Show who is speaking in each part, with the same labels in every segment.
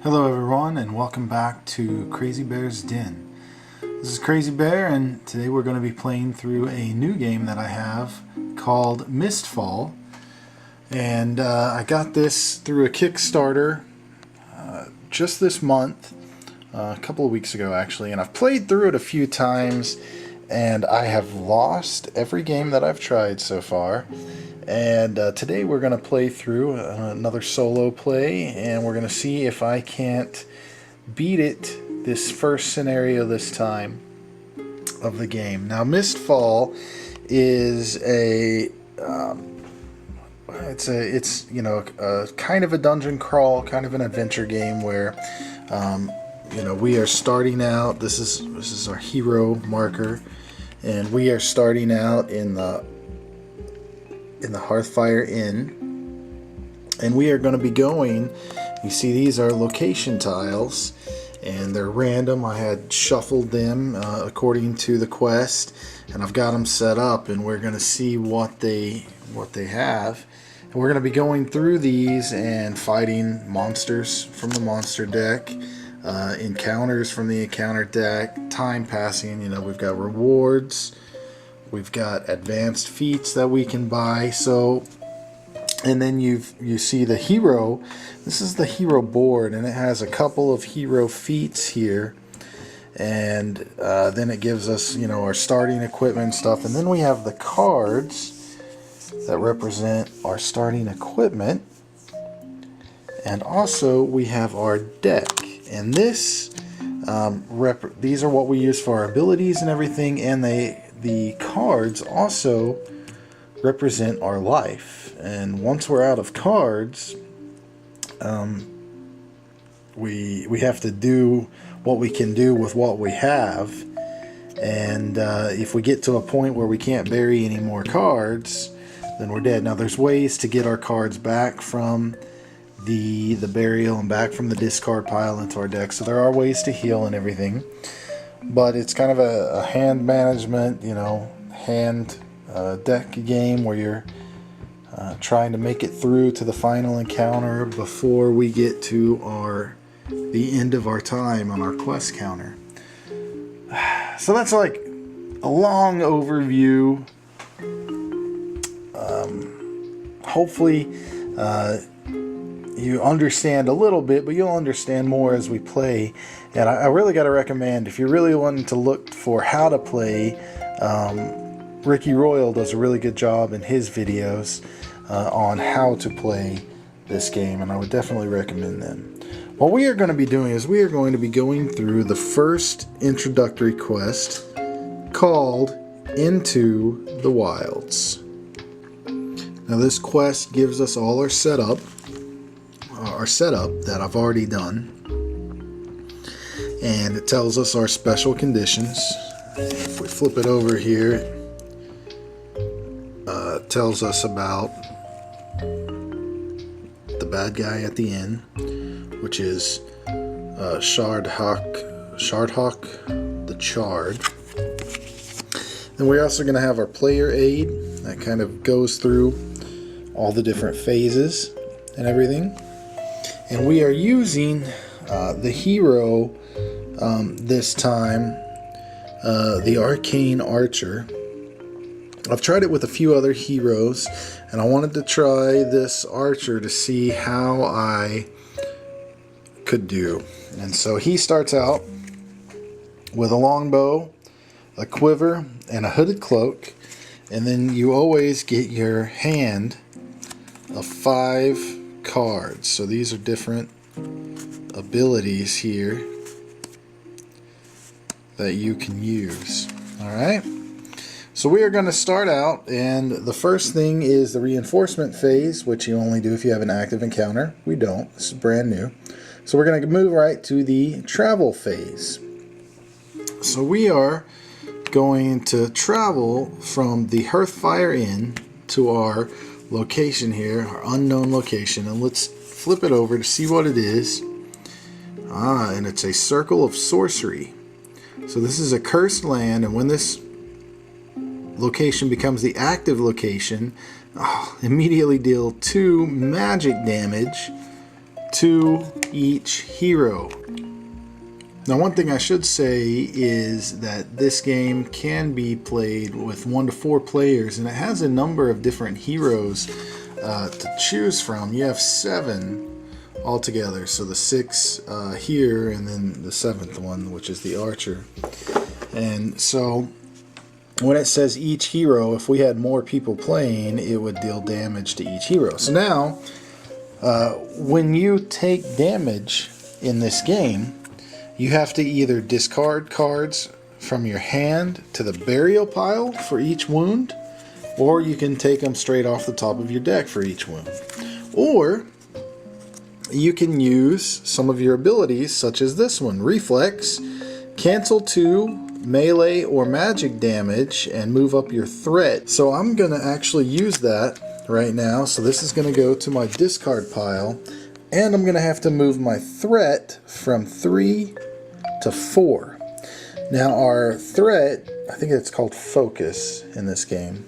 Speaker 1: Hello everyone, and welcome back to Crazy Bear's Den. This is Crazy Bear, and today we're going to be playing through a new game that I have called Mistfall. And I got this through a Kickstarter just this month, a couple of weeks ago actually, and I've played through it a few times, and I have lost every game that I've tried so far. And today we're going to play through another solo play, and we're going to see if I can't beat it this first scenario this time of the game. Now, Mistfall is it's kind of a dungeon crawl, kind of an adventure game where we are starting out. This is our hero marker, and we are starting out in the Hearthfire Inn, and we are going to be going. You see, these are location tiles, and they're random. I had shuffled them according to the quest, and I've got them set up, and we're going to see what they have. And we're going to be going through these and fighting monsters from the monster deck, encounters from the encounter deck, time passing. We've got rewards. We've got advanced feats that we can buy. So, and then you see the hero. This is the hero board, and it has a couple of hero feats here. And then it gives us, our starting equipment stuff. And then we have the cards that represent our starting equipment. And also we have our deck. And this, these are what we use for our abilities and everything. And the cards also represent our life, and once we're out of cards, we have to do what we can do with what we have. And if we get to a point where we can't bury any more cards, then we're dead. Now, there's ways to get our cards back from the burial and back from the discard pile into our deck, so there are ways to heal and everything. But it's kind of a hand management, hand deck game where you're trying to make it through to the final encounter before we get to the end of our time on our quest counter. So that's like a long overview. Hopefully you understand a little bit, but you'll understand more as we play. And I really got to recommend, if you're really wanting to look for how to play, Ricky Royal does a really good job in his videos on how to play this game, and I would definitely recommend them. What we are going to be doing is we are going to be going through the first introductory quest called Into the Wilds. Now, this quest gives us all our setup that I've already done, and it tells us our special conditions. If we flip it over here, it tells us about the bad guy at the end, which is Shardhawk the Charred. Then we're also going to have our player aid that kind of goes through all the different phases and everything. And we are using the hero this time, the Arcane Archer. I've tried it with a few other heroes, and I wanted to try this Archer to see how I could do. And so he starts out with a longbow, a quiver, and a hooded cloak. And then you always get your hand of 5 cards. So these are different abilities here that you can use. Alright, so we are going to start out, and the first thing is the reinforcement phase, which you only do if you have an active encounter. We don't. This is brand new. So we're going to move right to the travel phase. So we are going to travel from the Hearthfire Inn to our location here, our unknown location, and let's flip it over to see what it is. And it's a circle of sorcery. So this is a cursed land, and when this location becomes the active location, immediately deal 2 magic damage to each hero. Now, one thing I should say is that this game can be played with 1 to 4 players, and it has a number of different heroes to choose from. You have 7 altogether, so the 6 here, and then the 7th one, which is the archer. And so when it says each hero, if we had more people playing, it would deal damage to each hero. So now, when you take damage in this game, you have to either discard cards from your hand to the burial pile for each wound, or you can take them straight off the top of your deck for each wound. Or you can use some of your abilities, such as this one, Reflex, cancel 2 melee or magic damage and move up your threat. So I'm going to actually use that right now. So this is going to go to my discard pile, and I'm going to have to move my threat from 3 to 4. Now our threat, I think it's called focus in this game,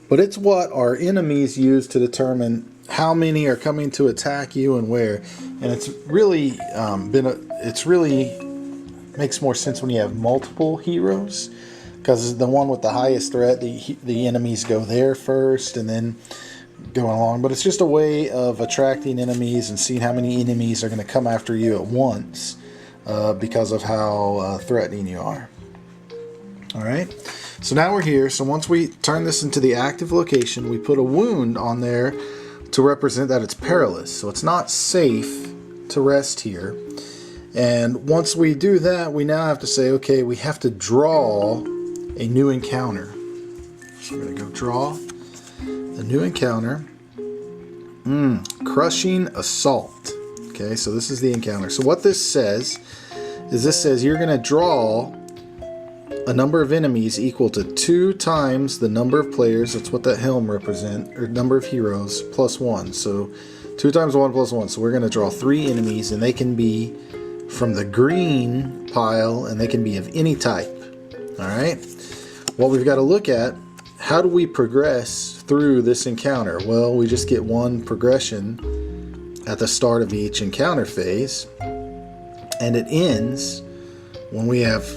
Speaker 1: but it's what our enemies use to determine how many are coming to attack you and where. And it's really makes more sense when you have multiple heroes, because the one with the highest threat, the enemies go there first and then going along. But it's just a way of attracting enemies and seeing how many enemies are going to come after you at once, because of how threatening you are. Alright, so now we're here. So once we turn this into the active location, we put a wound on there to represent that it's perilous. So it's not safe to rest here. And once we do that, we now have to say, okay, we have to draw a new encounter. So we're going to go draw a new encounter. Crushing Assault. Okay, so this is the encounter. So what this says is you're going to draw a number of enemies equal to 2 times the number of players. That's what that helm represents, or number of heroes, plus 1. So 2 times 1 plus 1. So we're going to draw 3 enemies, and they can be from the green pile, and they can be of any type. Alright? What we've got to look at, how do we progress through this encounter? Well, we just get 1 progression at the start of each encounter phase, and it ends when we have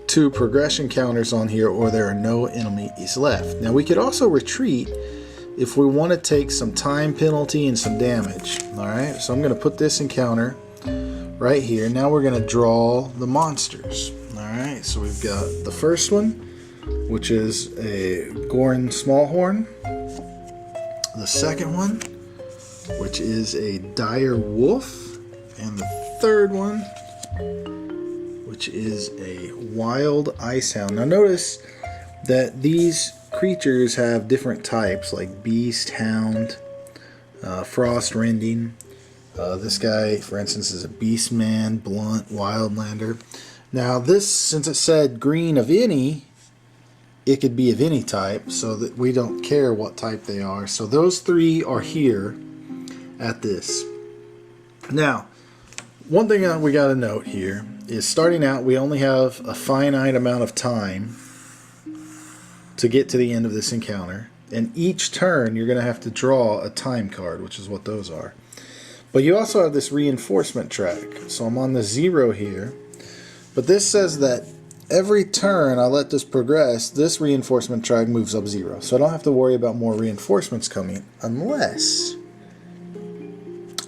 Speaker 1: 2 progression counters on here, or there are no enemies left. Now we could also retreat if we want to take some time penalty and some damage. Alright, so I'm going to put this encounter right here. Now we're going to draw the monsters. Alright, so we've got the first one, which is a Gorin Smallhorn. The second one, which is a Dire Wolf. And the third one, which is a Wild Icehound. Now notice that these creatures have different types, like Beast, Hound, Frost Rending. This guy, for instance, is a Beastman, Blunt, Wildlander. Now this, since it said green of any, it could be of any type, so that we don't care what type they are. So those 3 are here at this. Now, one thing we got to note here is, starting out, we only have a finite amount of time to get to the end of this encounter. And each turn, you're going to have to draw a time card, which is what those are. But you also have this reinforcement track. So I'm on the 0 here. But this says that every turn I let this progress, this reinforcement track moves up 0. So I don't have to worry about more reinforcements coming, unless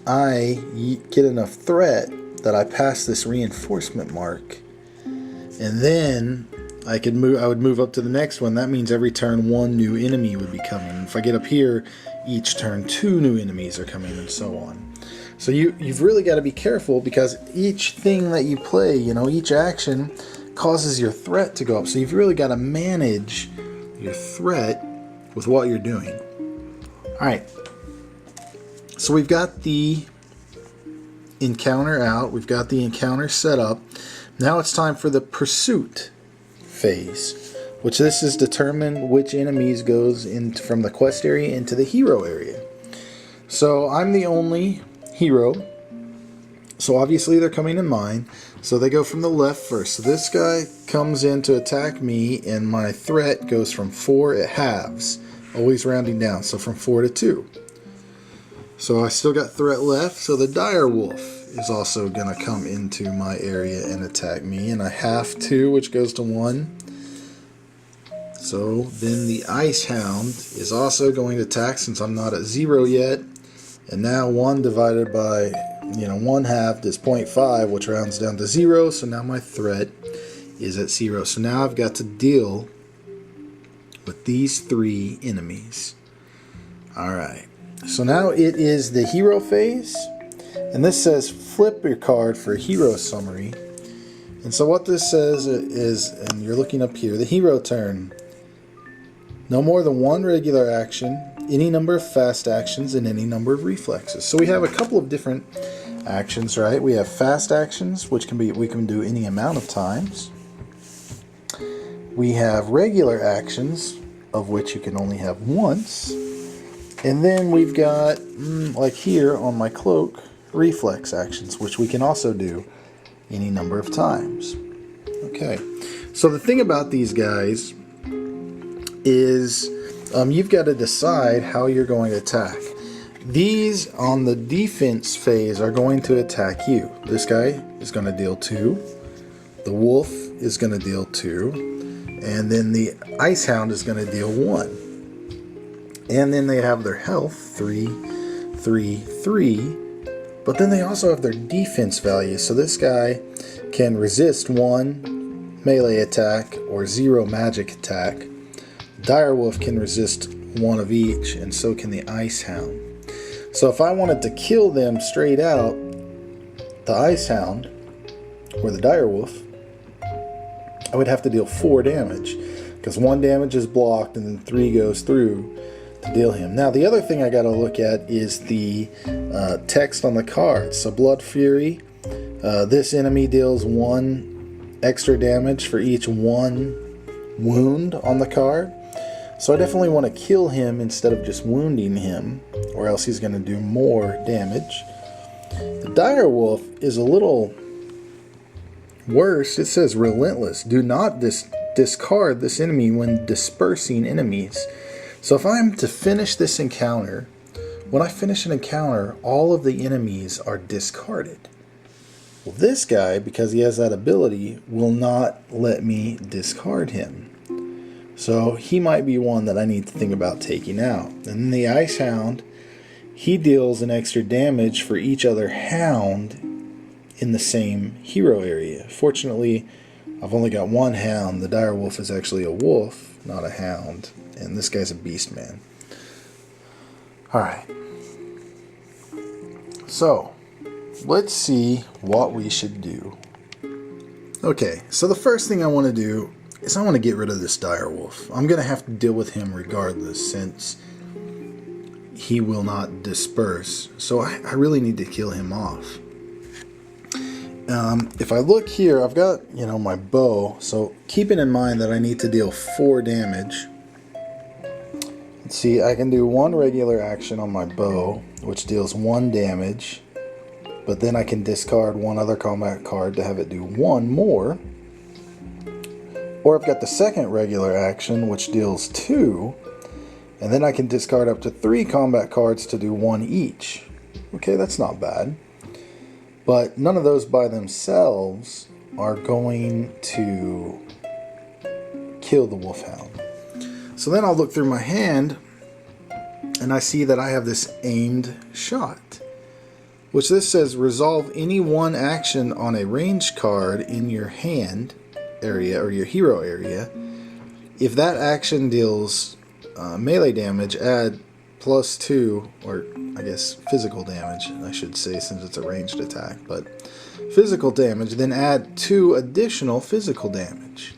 Speaker 1: I get enough threat that I pass this reinforcement mark, and then I would move up to the next one. That means every turn 1 new enemy would be coming. If I get up here, each turn 2 new enemies are coming, and so on. So you've really got to be careful, because each thing that you play, each action causes your threat to go up. So you've really got to manage your threat with what you're doing. Alright, so we've got the encounter out, we've got the encounter set up. Now it's time for the pursuit phase, which this is determine which enemies goes in from the quest area into the hero area. So I'm the only hero, so obviously they're coming in mine, so they go from the left first. So this guy comes in to attack me, and my threat goes from 4, it halves Always rounding down, so from 4 to 2. So I still got threat left, so the dire wolf is also going to come into my area and attack me, and I have 2, which goes to 1. So then the ice hound is also going to attack since I'm not at 0 yet. And now 1 divided by, 1 halved is 0.5, which rounds down to 0. So now my threat is at 0. So now I've got to deal with these 3 enemies. Alright. So now it is the hero phase. And this says flip your card for hero summary. And so what this says is, and you're looking up here, the hero turn. No more than 1 regular action, any number of fast actions, and any number of reflexes. So we have a couple of different actions, right? We have fast actions, which we can do any amount of times. We have regular actions, of which you can only have once. And then we've got, like here on my cloak, reflex actions, which we can also do any number of times. Okay, so the thing about these guys is you've got to decide how you're going to attack. These on the defense phase are going to attack you. This guy is going to deal 2. The wolf is going to deal 2. And then the ice hound is going to deal 1. And then they have their health 3, 3, 3. But then they also have their defense value. So this guy can resist 1 melee attack or 0 magic attack. Direwolf can resist 1 of each, and so can the Ice Hound. So if I wanted to kill them straight out, the Ice Hound or the Direwolf, I would have to deal 4 damage, because 1 damage is blocked and then 3 goes through to deal him. Now the other thing I got to look at is the text on the cards. So Blood Fury, this enemy deals 1 extra damage for each 1 wound on the card. So I definitely want to kill him instead of just wounding him, or else he's going to do more damage. The Direwolf is a little worse. It says Relentless. Do not discard this enemy when dispersing enemies. So if I'm to finish this encounter, when I finish an encounter, all of the enemies are discarded. Well, this guy, because he has that ability, will not let me discard him. So he might be one that I need to think about taking out. And then the Ice Hound, he deals an extra damage for each other hound in the same hero area. Fortunately, I've only got 1 hound. The Direwolf is actually a wolf, not a hound. And this guy's a beast man. Alright. So, let's see what we should do. Okay, so the first thing I want to do is I want to get rid of this Direwolf. I'm going to have to deal with him regardless, since he will not disperse. So I really need to kill him off. If I look here, I've got, my bow. So keeping in mind that I need to deal 4 damage. Let's see, I can do 1 regular action on my bow, which deals 1 damage. But then I can discard 1 other combat card to have it do 1 more. Or I've got the second regular action, which deals 2, and then I can discard up to 3 combat cards to do 1 each. Okay, that's not bad. But none of those by themselves are going to kill the Wolfhound. So then I'll look through my hand, and I see that I have this aimed shot, which this says resolve any 1 action on a ranged card in your hand area or your hero area. If that action deals melee damage, add +2, or I guess physical damage, I should say, since it's a ranged attack, but physical damage, then add 2 additional physical damage.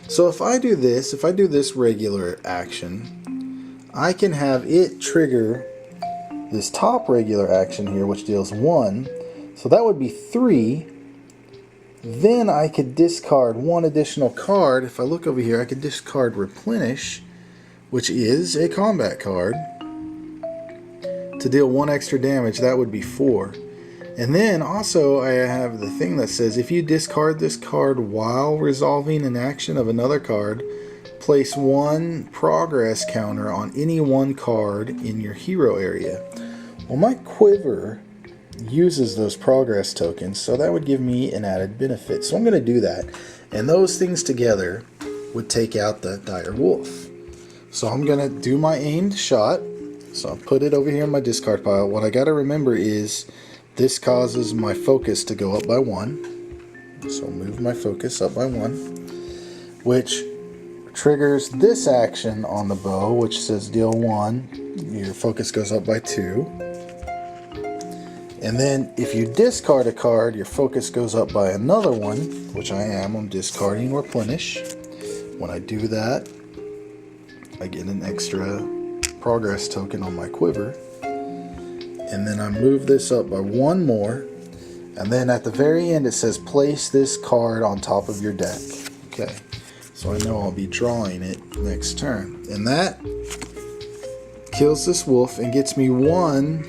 Speaker 1: So if I do this regular action, I can have it trigger this top regular action here, which deals 1, so that would be 3. Then I could discard 1 additional card. If I look over here, I could discard Replenish, which is a combat card, to deal 1 extra damage. That would be 4. And then also I have the thing that says if you discard this card while resolving an action of another card, place one progress counter on any one card in your hero area. Well, my quiver uses those progress tokens, so that would give me an added benefit. So I'm going to do that. And those things together would take out the dire wolf. So I'm going to do my aimed shot. So I'll put it over here in my discard pile. What I got to remember is this causes my focus to go up by 1. So I'll move my focus up by 1, which triggers this action on the bow, which says deal 1. Your focus goes up by 2. And then if you discard a card, your focus goes up by another 1, which I am. I'm discarding Replenish. When I do that, I get an extra progress token on my quiver. And then I move this up by 1 more. And then at the very end it says place this card on top of your deck. Okay, so I know I'll be drawing it next turn. And that kills this wolf and gets me 1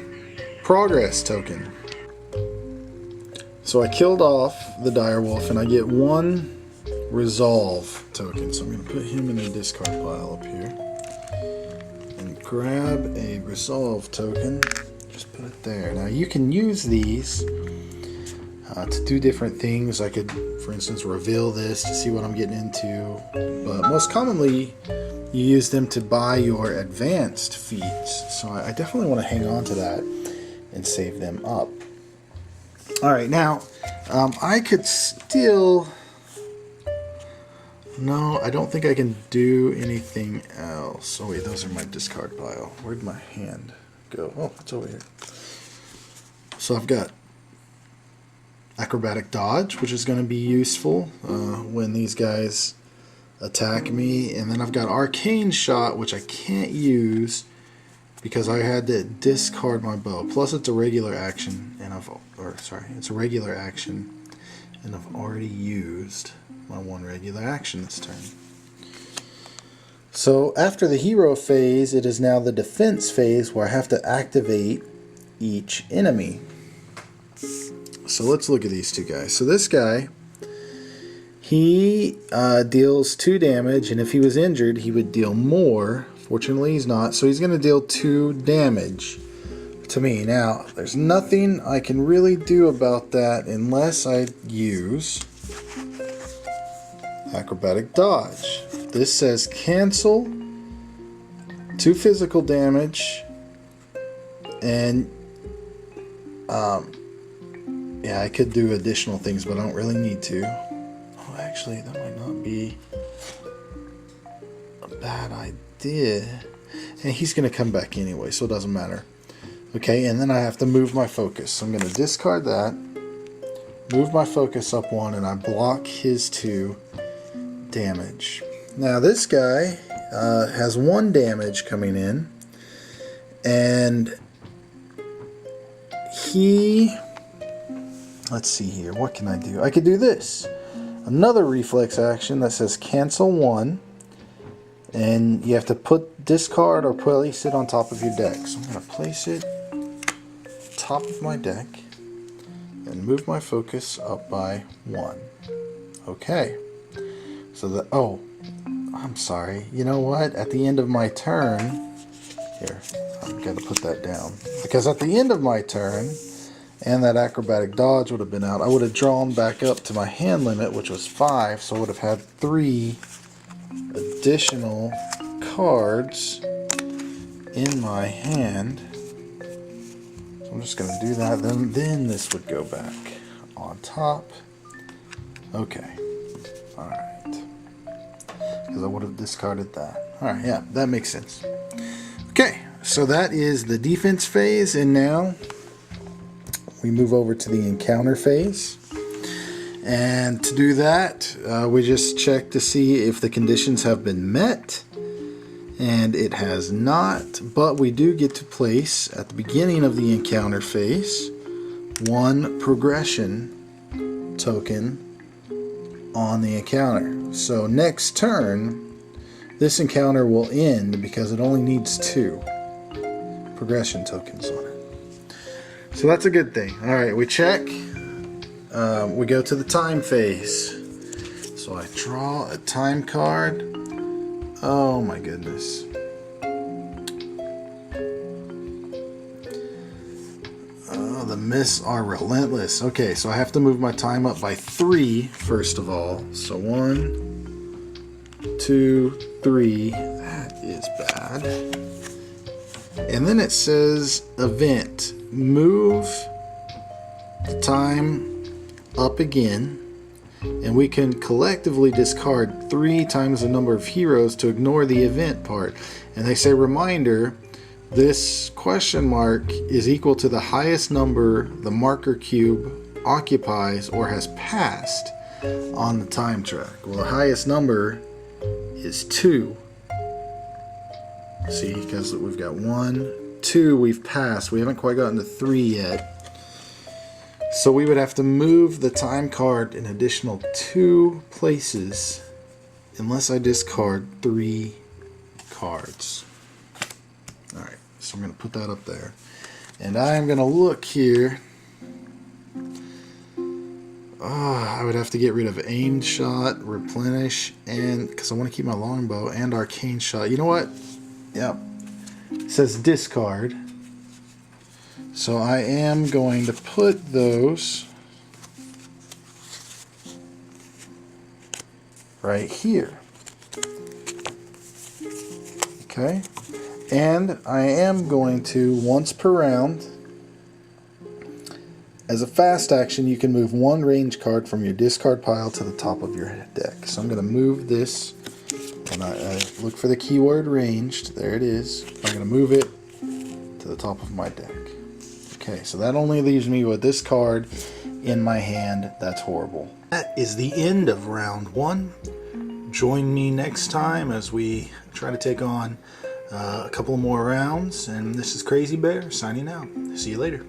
Speaker 1: progress token. So I killed off the dire wolf and I get 1 resolve token. So I'm going to put him in the discard pile up here and grab a resolve token. Just put it there. Now you can use these to do different things. I could, for instance, reveal this to see what I'm getting into, but most commonly you use them to buy your advanced feats. So I definitely want to hang on to that and save them up. Alright, now I could still... No, I don't think I can do anything else. Oh wait, those are my discard pile. Where'd my hand go? Oh, it's over here. So I've got acrobatic dodge, which is going to be useful when these guys attack me. And then I've got arcane shot, which I can't use because I had to discard my bow. Plus it's a regular action, and it's a regular action, and I've already used my 1 regular action this turn. So after the hero phase, it is now the defense phase where I have to activate each enemy. So let's look at these two guys. So this guy, he deals 2 damage, and if he was injured, he would deal more. Fortunately, he's not, so he's going to deal 2 damage to me. Now, there's nothing I can really do about that unless I use acrobatic dodge. This says cancel 2 physical damage, and yeah, I could do additional things, but I don't really need to. Oh, actually, that might not be a bad idea. And he's going to come back anyway, so it doesn't matter. Okay, and then I have to move my focus. So I'm going to discard that, move my focus up 1, and I block his 2 damage. Now this guy has 1 damage coming in, and he... Let's see here, what can I do? I could do this. Another reflex action that says cancel 1. And you have to put discard or place it on top of your deck. So I'm going to place it top of my deck and move my focus up by 1. Okay. So that, oh, I'm sorry. You know what? At the end of my turn, here, I've got to put that down. Because at the end of my turn, and that acrobatic dodge would have been out, I would have drawn back up to my hand limit, which was 5, so I would have had 3 additional cards in my hand. So I'm just going to do that. Then this would go back on top. Okay. Alright. Because I would have discarded that. Alright, yeah, that makes sense. Okay, so that is the defense phase, and now we move over to the encounter phase. And to do that, we just check to see if the conditions have been met, and it has not, but we do get to place at the beginning of the encounter phase 1 progression token on the encounter. So next turn, this encounter will end because it only needs 2 progression tokens on it. So that's a good thing. Alright, we check. We go to the time phase. So I draw a time card. Oh my goodness. Oh, the myths are relentless. Okay, so I have to move my time up by 3 first of all. So 1, 2, 3. That is bad. And then it says event. Move the time up again. And we can collectively discard 3 times the number of heroes to ignore the event part. And they say, reminder, this question mark is equal to the highest number the marker cube occupies or has passed on the time track. Well, the highest number is 2. See, because we've got 1, 2 we've passed. We haven't quite gotten to 3 yet. So we would have to move the time card an additional 2 places unless I discard 3 cards. Alright, so I'm going to put that up there. And I'm going to look here. I would have to get rid of aimed shot, replenish, and because I want to keep my longbow and arcane shot. You know what? Yep. It says discard. So I am going to put those right here. Okay. And I am going to, once per round, as a fast action, you can move 1 range card from your discard pile to the top of your deck. So I'm going to move this, and I look for the keyword ranged. There it is. I'm going to move it to the top of my deck. Okay, so that only leaves me with this card in my hand. That's horrible. That is the end of round 1. Join me next time as we try to take on a couple more rounds. And this is Crazy Bear signing out. See you later.